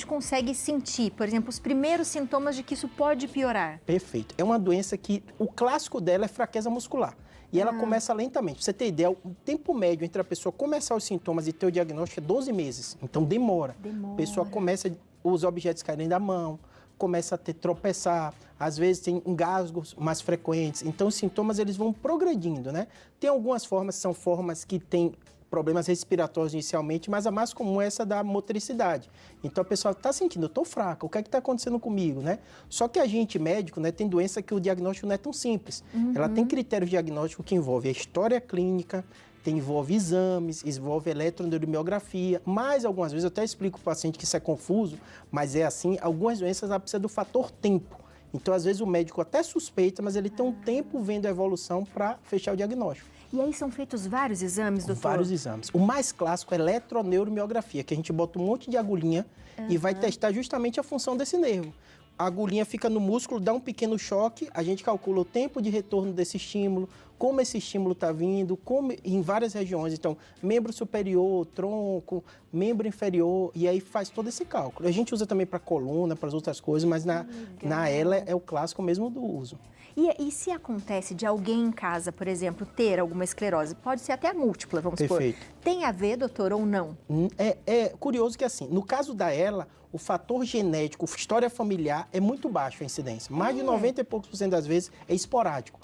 gente consegue sentir, por exemplo, os primeiros sintomas de que isso pode piorar? Perfeito. É uma doença que o clássico dela é fraqueza muscular. E ela começa lentamente. Pra você ter ideia, o tempo médio entre a pessoa começar os sintomas e ter o diagnóstico é 12 meses. Então demora. A pessoa começa, os objetos caírem da mão, começa a tropeçar, às vezes tem engasgos mais frequentes. Então os sintomas eles vão progredindo, né? Tem algumas formas, são formas que têm problemas respiratórios inicialmente, mas a mais comum é essa da motricidade. Então a pessoa está sentindo, eu estou fraca, o que é que está acontecendo comigo, né? Só que a gente médico, né, tem doença que o diagnóstico não é tão simples. Ela tem critérios diagnósticos que envolvem a história clínica, envolve exames, envolve eletroneuromiografia, mas algumas vezes eu até explico para o paciente que isso é confuso, mas é assim, algumas doenças ela precisa do fator tempo. Então, às vezes, o médico até suspeita, mas ele tem um tempo vendo a evolução para fechar o diagnóstico. E aí são feitos vários exames, doutor? Vários exames. O mais clássico é a eletroneuromiografia, que a gente bota um monte de agulhinha e vai testar justamente a função desse nervo. A agulhinha fica no músculo, dá um pequeno choque, a gente calcula o tempo de retorno desse estímulo, como esse estímulo está vindo, como em várias regiões. Então, membro superior, tronco, membro inferior, e aí faz todo esse cálculo. A gente usa também para coluna, para as outras coisas, mas na ELA é o clássico mesmo do uso. E se acontece de alguém em casa, por exemplo, ter alguma esclerose, pode ser até múltipla, vamos supor. Tem a ver, doutor, ou não? É curioso que assim, no caso da ELA, o fator genético, história familiar, é muito baixo a incidência. Mais de 90 e poucos % das vezes é esporádico.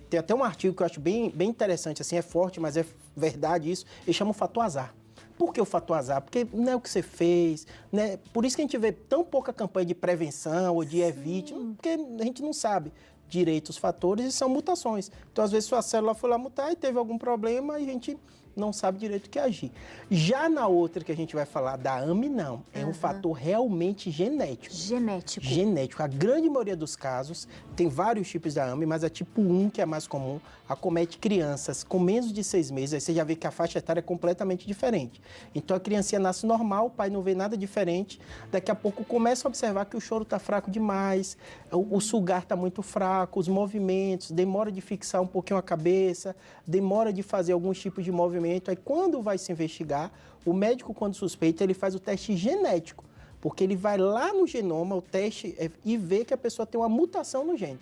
Tem até um artigo que eu acho bem interessante, assim, é forte, mas é verdade isso, ele chama o fator azar. Por que o fator azar? Porque não é o que você fez, né? Por isso que a gente vê tão pouca campanha de prevenção ou de evite, porque a gente não sabe direito os fatores e são mutações. Então, às vezes, sua célula foi lá mutar e teve algum problema e a gente não sabe direito o que agir. Já na outra que a gente vai falar, da AME, não. É um fator realmente genético. Genético. Genético. A grande maioria dos casos, tem vários tipos da AME, mas a tipo 1, que é a mais comum, acomete crianças com menos de 6 meses. Aí você já vê que a faixa etária é completamente diferente. Então, a criancinha nasce normal, o pai não vê nada diferente. Daqui a pouco, começa a observar que o choro está fraco demais, o sugar está muito fraco, os movimentos, demora de fixar um pouquinho a cabeça, demora de fazer alguns tipos de movimento. Aí, quando vai se investigar, o médico, quando suspeita, ele faz o teste genético, porque ele vai lá no genoma, o teste, e vê que a pessoa tem uma mutação no gene.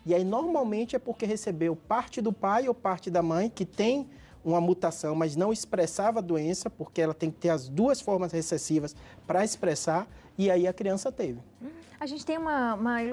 E aí, normalmente, é porque recebeu parte do pai ou parte da mãe que tem uma mutação, mas não expressava a doença, porque ela tem que ter as duas formas recessivas para expressar, e aí a criança teve. A gente tem uma